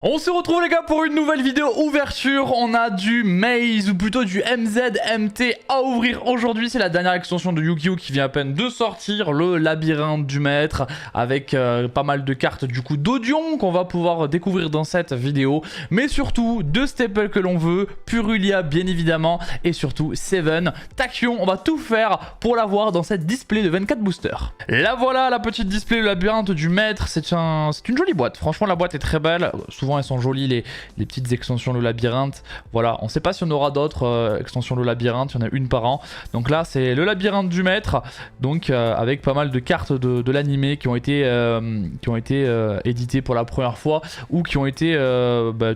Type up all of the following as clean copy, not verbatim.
On se retrouve les gars pour une nouvelle vidéo ouverture. On a du Maze ou plutôt du MZMT à ouvrir aujourd'hui. C'est la dernière extension de Yu-Gi-Oh qui vient à peine de sortir, le labyrinthe du maître, avec pas mal de cartes du coup d'Odion qu'on va pouvoir découvrir dans cette vidéo. Mais surtout deux staples que l'on veut, Purulia bien évidemment et surtout Seven. Tachyon, on va tout faire pour l'avoir dans cette display de 24 boosters. La voilà la petite display, le labyrinthe du maître. C'est une jolie boîte. Franchement la boîte est très belle. Souvent elles sont jolies les petites extensions le labyrinthe. Voilà, on ne sait pas si on aura d'autres extensions le labyrinthe, il y en a une par an. Donc là c'est le labyrinthe du maître, donc avec pas mal de cartes de l'animé qui ont été éditées pour la première fois ou qui ont été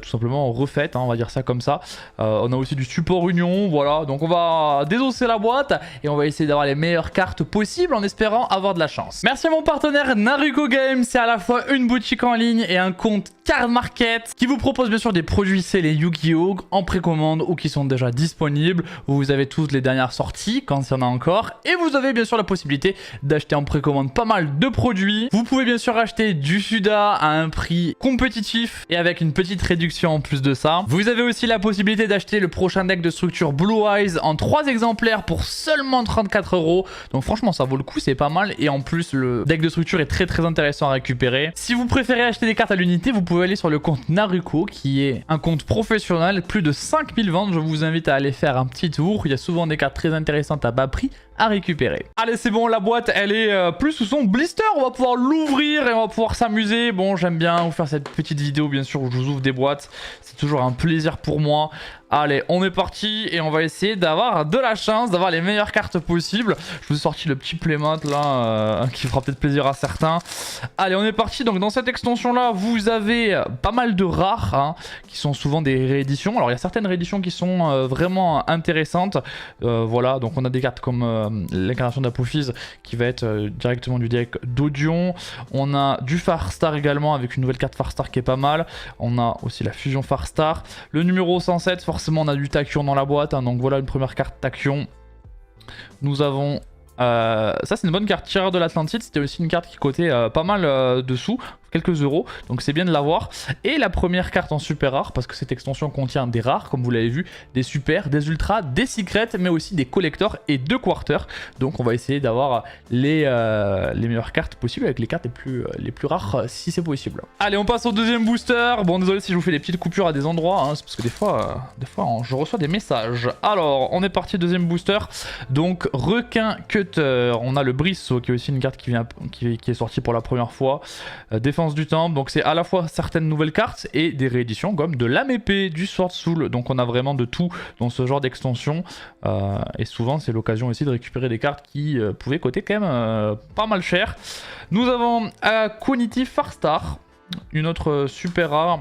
tout simplement refaites, hein, on va dire ça comme ça. On a aussi du support Union, voilà, donc on va désosser la boîte et on va essayer d'avoir les meilleures cartes possibles en espérant avoir de la chance. Merci à mon partenaire Naruko Games, c'est à la fois une boutique en ligne et un compte Card Market qui vous propose bien sûr des produits scellés Yu-Gi-Oh en précommande ou qui sont déjà disponibles. Vous avez toutes les dernières sorties quand il y en a encore et vous avez bien sûr la possibilité d'acheter en précommande pas mal de produits. Vous pouvez bien sûr acheter du Suda à un prix compétitif et avec une petite réduction en plus de ça. Vous avez aussi la possibilité d'acheter le prochain deck de structure Blue Eyes en 3 exemplaires pour seulement 34 €. Donc franchement ça vaut le coup, c'est pas mal et en plus le deck de structure est très intéressant à récupérer. Si vous préférez acheter des cartes à l'unité, vous pouvez aller sur le compte Naruko qui est un compte professionnel, plus de 5000 ventes. Je vous invite à aller faire un petit tour, il y a souvent des cartes très intéressantes à bas prix à récupérer. Allez c'est bon, la boîte elle est plus sous son blister, on va pouvoir l'ouvrir et on va pouvoir s'amuser. Bon, j'aime bien vous faire cette petite vidéo bien sûr où je vous ouvre des boîtes, c'est toujours un plaisir pour moi. Allez, on est parti et on va essayer d'avoir de la chance, d'avoir les meilleures cartes possibles. Je vous ai sorti le petit playmat là, qui fera peut-être plaisir à certains. Allez, on est parti. Donc dans cette extension là, vous avez pas mal de rares, hein, qui sont souvent des rééditions. Alors il y a certaines rééditions qui sont vraiment intéressantes. Voilà, donc on a des cartes comme l'incarnation d'Apophis qui va être directement du deck d'Odion. On a du Farstar également avec une nouvelle carte Farstar qui est pas mal. On a aussi la fusion Farstar. Le numéro 107, forcément on a du Tachyon dans la boîte, hein, donc voilà une première carte Tachyon. Nous avons ça c'est une bonne carte, tireur de l'Atlantide, c'était aussi une carte qui cotait pas mal dessous, quelques euros, donc c'est bien de l'avoir. Et la première carte en super rare, parce que cette extension contient des rares, comme vous l'avez vu, des super, des ultras, des secrets, mais aussi des collectors et 2 quarters. Donc on va essayer d'avoir les meilleures cartes possibles avec les cartes les plus rares si c'est possible. Allez, on passe au deuxième booster. Bon, désolé si je vous fais des petites coupures à des endroits, hein, c'est parce que des fois je reçois des messages. Alors, on est parti, deuxième booster. Donc, requin cutter. On a le Brisseau qui est aussi une carte qui est sortie pour la première fois. Défense du temple, donc c'est à la fois certaines nouvelles cartes et des rééditions comme de l'âme épée, du Sword Soul, donc on a vraiment de tout dans ce genre d'extension et souvent c'est l'occasion aussi de récupérer des cartes qui pouvaient coter quand même pas mal cher. Nous avons Quanity Farstar, une autre super rare.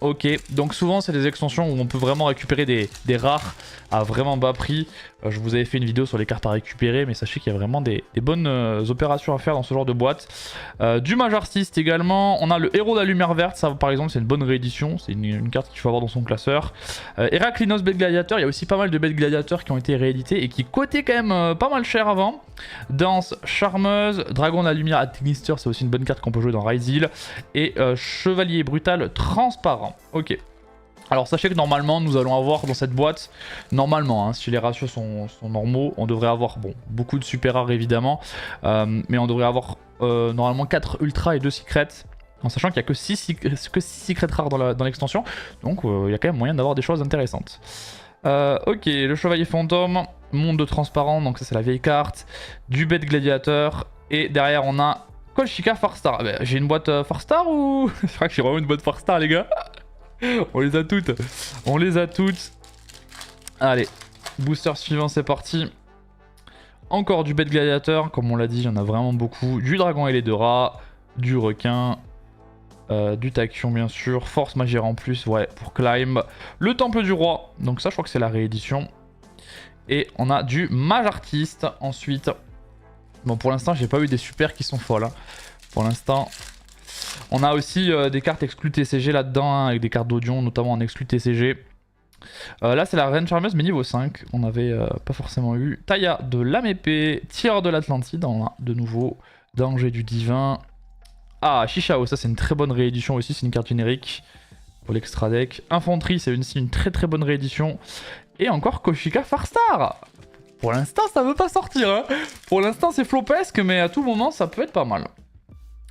Ok, donc souvent c'est des extensions où on peut vraiment récupérer des rares à vraiment bas prix. Je vous avais fait une vidéo sur les cartes à récupérer, mais sachez qu'il y a vraiment des bonnes opérations à faire dans ce genre de boîte. Du Mage Artiste également, on a le Héros de la Lumière Verte, ça par exemple c'est une bonne réédition, c'est une carte qu'il faut avoir dans son classeur. Heraklinos Bête Gladiateur, il y a aussi pas mal de bêtes gladiateurs qui ont été réédités et qui cotaient quand même pas mal cher avant. Danse Charmeuse, Dragon de la Lumière Administer, c'est aussi une bonne carte qu'on peut jouer dans Ryzeal. Et Chevalier Brutal Transparent. Ok. Alors sachez que normalement nous allons avoir dans cette boîte, normalement hein, si les ratios sont normaux, on devrait avoir beaucoup de super rares évidemment, mais on devrait avoir normalement 4 ultras et 2 secrets, en sachant qu'il n'y a que 6 secrets rares dans l'extension, donc il y a quand même moyen d'avoir des choses intéressantes. Ok, le Chevalier Fantôme, Monde de Transparent, donc ça c'est la vieille carte, du Bête Gladiateur, et derrière on a Kolchika Farstar. Ah, j'ai une boîte Farstar ou... Je crois que j'ai vraiment une boîte Farstar les gars. On les a toutes. On les a toutes. Allez, booster suivant, c'est parti. Encore du Bête Gladiateur, comme on l'a dit, il y en a vraiment beaucoup. Du Dragon et les 2 rats, du Requin, du Tachyon bien sûr, Force Magière en plus, ouais, pour Climb. Le Temple du Roi, donc ça je crois que c'est la réédition. Et on a du Mage Artiste ensuite. Bon, pour l'instant, j'ai pas eu des super qui sont folles. Hein. Pour l'instant... On a aussi des cartes exclues TCG là-dedans, hein, avec des cartes d'Odion, notamment en exclu TCG. Là, c'est la Reine Charmeuse, mais niveau 5. On n'avait pas forcément eu. Taya de l'âme épée, Tireur de l'Atlantide, on a de nouveau. Danger du Divin. Ah, Shishao, ça c'est une très bonne réédition aussi, c'est une carte générique. pour l'extra deck. Infanterie, c'est une très très bonne réédition. Et encore Koshika Farstar. Pour l'instant, ça veut pas sortir. Hein. Pour l'instant, c'est flopesque, mais à tout moment, ça peut être pas mal.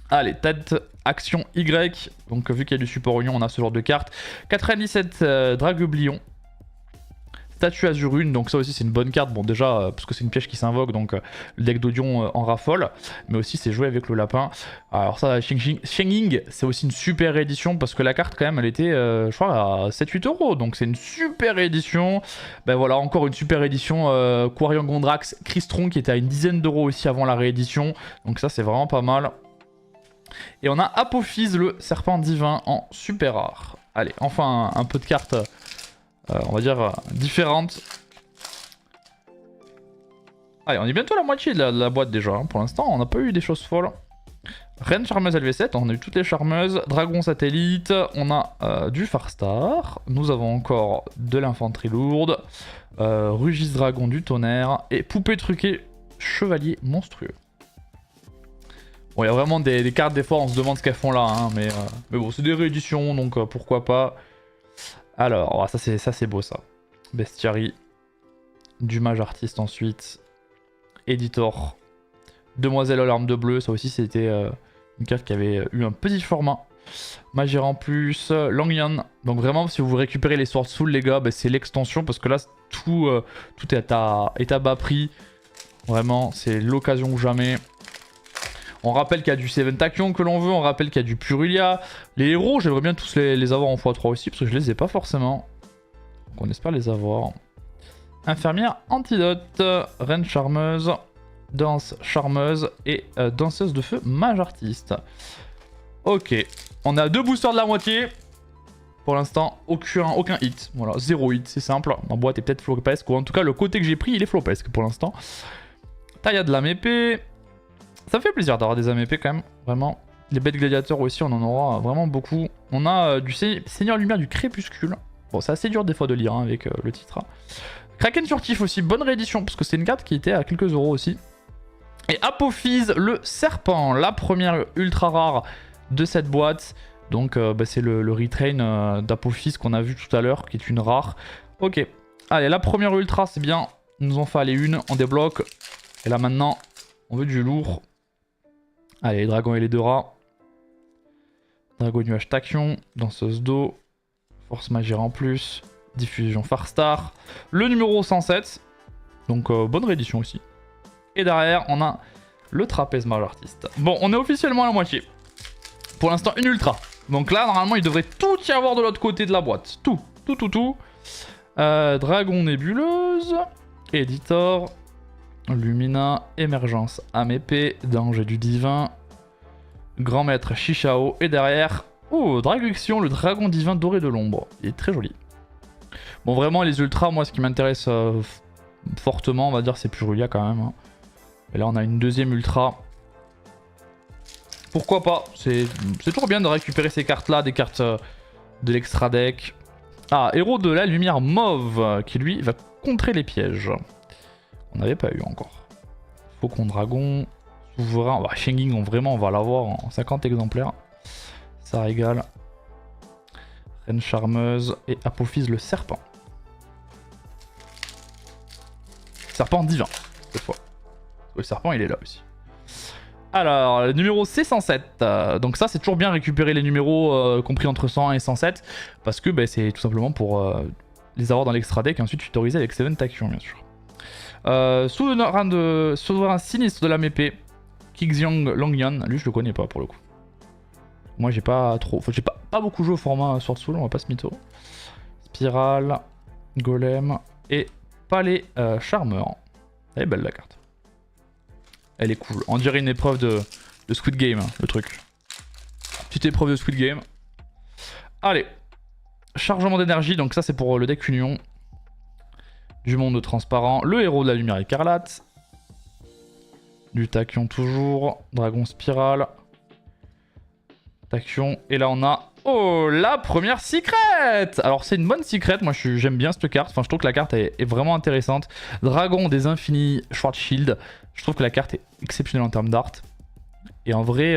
Allez, tête, action Y. Donc, vu qu'il y a du support Union, on a ce genre de carte. 97 Dragublion. Statue Azurune, donc ça aussi c'est une bonne carte, bon déjà parce que c'est une piège qui s'invoque, donc le deck d'Odion en raffole, mais aussi c'est joué avec le lapin. Alors ça, Shenging, c'est aussi une super réédition parce que la carte quand même elle était je crois à 7-8 euros, donc c'est une super réédition. Ben voilà, encore une super réédition Quarian Gondrax Crystron qui était à une dizaine d'euros aussi avant la réédition, donc ça c'est vraiment pas mal. Et on a Apophis, le serpent divin en super rare. Allez, enfin un peu de cartes on va dire différentes. Allez, on est bientôt à la moitié de la boîte déjà. Hein. Pour l'instant, on n'a pas eu des choses folles. Reine Charmeuse LV7, on a eu toutes les charmeuses. Dragon Satellite, on a du Farstar. Nous avons encore de l'infanterie lourde. Rugis Dragon du tonnerre. Et Poupée truquée Chevalier monstrueux. Bon, il y a vraiment des cartes, des fois on se demande ce qu'elles font là. Hein, mais bon, c'est des rééditions, donc pourquoi pas. Alors, ça c'est beau ça. Bestiary. Du mage artiste ensuite. Editor. Demoiselle aux larmes de bleu. Ça aussi c'était une carte qui avait eu un petit format. Magir en plus. Langyan. Donc vraiment si vous récupérez les Sword Soul les gars, bah, c'est l'extension. Parce que là tout est à bas prix. Vraiment c'est l'occasion ou jamais. On rappelle qu'il y a du Seven Tachyon que l'on veut, on rappelle qu'il y a du Purulia. Les héros, j'aimerais bien tous les avoir en x3 aussi, parce que je les ai pas forcément. Donc on espère les avoir. Infirmière Antidote, Reine Charmeuse, Danse Charmeuse et Danseuse de Feu Mage Artiste. Ok, on a 2 boosters de la moitié. Pour l'instant, aucun hit. Voilà, 0 hit, c'est simple. Ma boîte est peut-être flopesque, ou en tout cas le côté que j'ai pris, il est flopesque pour l'instant. Taille de lame épée. Ça me fait plaisir d'avoir des AMP quand même, vraiment. Les bêtes gladiateurs aussi, on en aura vraiment beaucoup. On a du Seigneur Lumière du Crépuscule. Bon, c'est assez dur des fois de lire hein, avec le titre. Hein. Kraken Furtif aussi, bonne réédition, parce que c'est une carte qui était à quelques euros aussi. Et Apophis, le serpent, la première ultra rare de cette boîte. Donc bah, c'est le retrain d'Apophis qu'on a vu tout à l'heure, qui est une rare. Ok, allez, la première ultra, c'est bien. Il nous en fallait une, on débloque. Et là maintenant, on veut du lourd. Allez, les dragons et les deux rats. Dragon nuage Tachyon, danseuse d'eau, force magère en plus, diffusion Farstar. Le numéro 107, donc bonne réédition aussi. Et derrière, on a le trapèze mage artiste. Bon, on est officiellement à la moitié. Pour l'instant, une ultra. Donc là, normalement, il devrait tout y avoir de l'autre côté de la boîte. Tout. Dragon nébuleuse, Editor. Lumina, Émergence, âme épée, Danger du divin, Grand maître Shishao, et derrière, oh, Draguxion, le dragon divin doré de l'ombre. Il est très joli. Bon, vraiment, les ultras, moi, ce qui m'intéresse fortement, on va dire, c'est Purulia quand même. Hein. Et là, on a une deuxième ultra. Pourquoi pas? C'est toujours bien de récupérer ces cartes-là, des cartes de l'extra deck. Ah, héros de la lumière mauve, qui lui va contrer les pièges. On n'avait pas eu encore. Faucon dragon, souverain, bah, Shenging, on va l'avoir en 50 exemplaires. Ça régale. Reine charmeuse et Apophis le serpent. Serpent divin, cette fois. Le serpent, il est là aussi. Alors, le numéro C107. Donc ça, c'est toujours bien récupérer les numéros compris entre 101 et 107. Parce que bah, c'est tout simplement pour les avoir dans l'extra deck et ensuite tutoriser avec Seven Tachyon, bien sûr. Souverain sinistre de la épée, Kixyang Langyan, lui je le connais pas pour le coup. Moi j'ai pas trop, enfin, j'ai pas beaucoup joué au format Sword Soul, on va pas se mytho. Spirale, Golem et Palais Charmeur. Elle est belle la carte. Elle est cool, on dirait une épreuve de Squid Game, le truc. Petite épreuve de Squid Game. Allez, chargement d'énergie, donc ça c'est pour le deck Union. Du monde transparent, le héros de la lumière écarlate. Du Tachyon toujours, dragon spirale. Tachyon, et là on a... Oh, la première secret. Alors c'est une bonne secret, moi j'aime bien cette carte, enfin je trouve que la carte est vraiment intéressante. Dragon des infinis Schwarzschild, je trouve que la carte est exceptionnelle en termes d'art. Et en vrai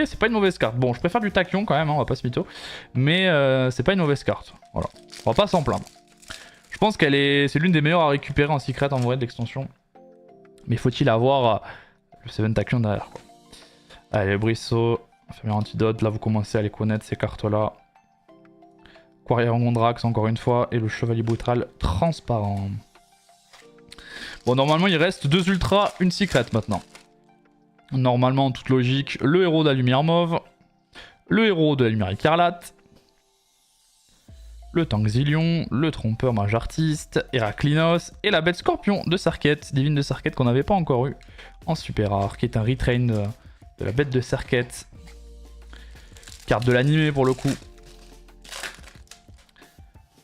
c'est pas une mauvaise carte. Bon, je préfère du Tachyon quand même, hein, on va pas se mytho. Mais c'est pas une mauvaise carte. Voilà, on va pas s'en plaindre. Je pense qu'elle c'est l'une des meilleures à récupérer en secret en vrai de l'extension. Mais faut-il avoir le 7 Tachyon derrière quoi. Allez, Brisseau, Éphémère Antidote, là vous commencez à les connaître ces cartes là. Quarrier Gondrax encore une fois, et le Chevalier Brutal transparent. Bon, normalement il reste 2 ultras, une secret maintenant. Normalement en toute logique, le héros de la lumière mauve, le héros de la lumière écarlate, le tank Zillion, le trompeur mage artiste, Héraclinos et la bête scorpion de Serket, divine de Serket qu'on n'avait pas encore eu en super rare, qui est un retrain de la bête de Serket. Carte de l'animé pour le coup.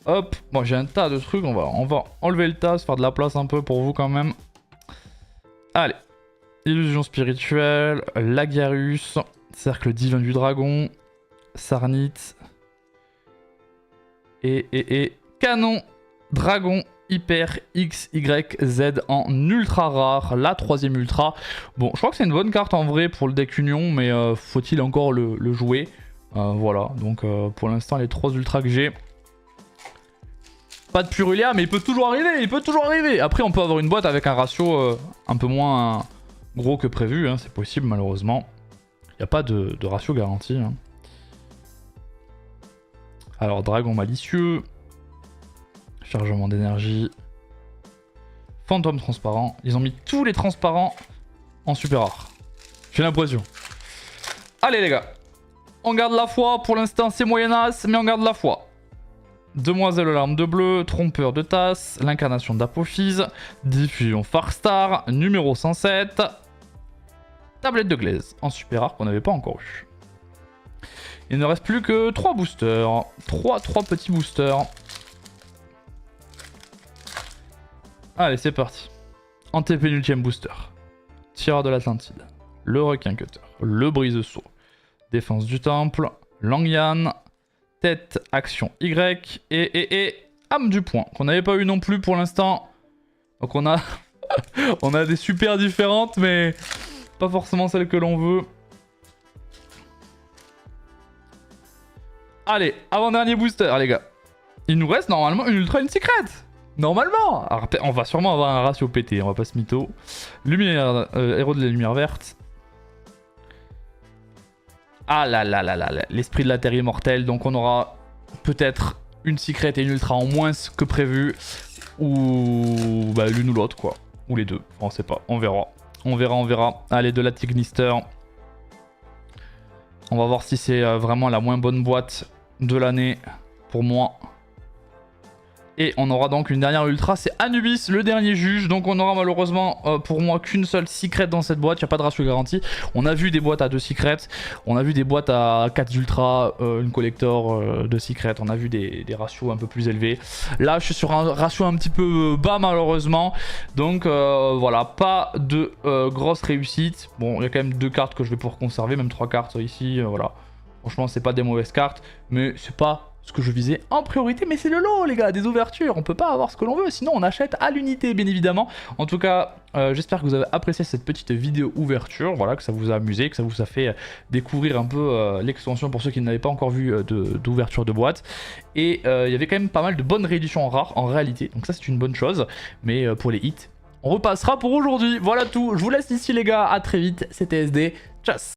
Hop, bon j'ai un tas de trucs, on va enlever le tas, se faire de la place un peu pour vous quand même. Allez, illusion spirituelle, Lagiarus, cercle divin du dragon, Sarnite, et canon dragon hyper XYZ en ultra rare, la 3ème ultra. Bon, je crois que c'est une bonne carte en vrai pour le deck Union, mais faut-il encore le jouer. Voilà, donc pour l'instant les 3 ultras que j'ai. Pas de Purulia, mais il peut toujours arriver, Après on peut avoir une boîte avec un ratio un peu moins gros que prévu, hein, c'est possible malheureusement. Il n'y a pas de ratio garanti. Hein. Alors dragon malicieux, chargement d'énergie, fantôme transparent. Ils ont mis tous les transparents en super rare. J'ai l'impression. Allez les gars, on garde la foi. Pour l'instant c'est moyenasse, mais on garde la foi. Demoiselle larme de bleu, trompeur de tasse, l'incarnation d'Apophyse, diffusion Farstar, numéro 107, tablette de glaise en super rare qu'on n'avait pas encore eu. Il ne reste plus que 3 boosters, 3 petits boosters. Allez, c'est parti. Antépénultième booster. Tireur de l'Atlantide, le requin cutter, le brise-saut, défense du temple, Langyan, tête action Y et âme du point qu'on n'avait pas eu non plus pour l'instant. Donc on a on a des super différentes mais pas forcément celles que l'on veut. Allez, avant-dernier booster les gars. Il nous reste normalement une ultra, une secret. Normalement. Alors, on va sûrement avoir un ratio pété, on va pas se mytho. Lumière, héros de la lumière verte. Ah là là là là, l'esprit de la terre immortelle. Donc on aura peut-être une secret et une ultra en moins que prévu. Ou bah, l'une ou l'autre quoi. Ou les deux, on sait pas, on verra. On verra. Allez, de la Tignister. On va voir si c'est vraiment la moins bonne boîte de l'année pour moi. Et on aura donc une dernière ultra, c'est Anubis, le dernier juge. Donc on aura malheureusement pour moi qu'une seule secret dans cette boîte, il n'y a pas de ratio garanti. On a vu des boîtes à 2 secrets, on a vu des boîtes à 4 ultra, une collector de secret, on a vu des ratios un peu plus élevés. Là je suis sur un ratio un petit peu bas malheureusement. Donc voilà, pas de grosse réussite. Bon, il y a quand même 2 cartes que je vais pouvoir conserver, même 3 cartes ici, voilà. Franchement c'est pas des mauvaises cartes, mais c'est pas ce que je visais en priorité, mais c'est le lot les gars, des ouvertures, on peut pas avoir ce que l'on veut, sinon on achète à l'unité bien évidemment. En tout cas, j'espère que vous avez apprécié cette petite vidéo ouverture, voilà, que ça vous a amusé, que ça vous a fait découvrir un peu l'extension pour ceux qui n'avaient pas encore vu d'ouverture de boîte. Et il y avait quand même pas mal de bonnes rééditions en rare en réalité, donc ça c'est une bonne chose, mais pour les hits, on repassera pour aujourd'hui. Voilà tout, je vous laisse ici les gars, à très vite, c'était SD, tchuss.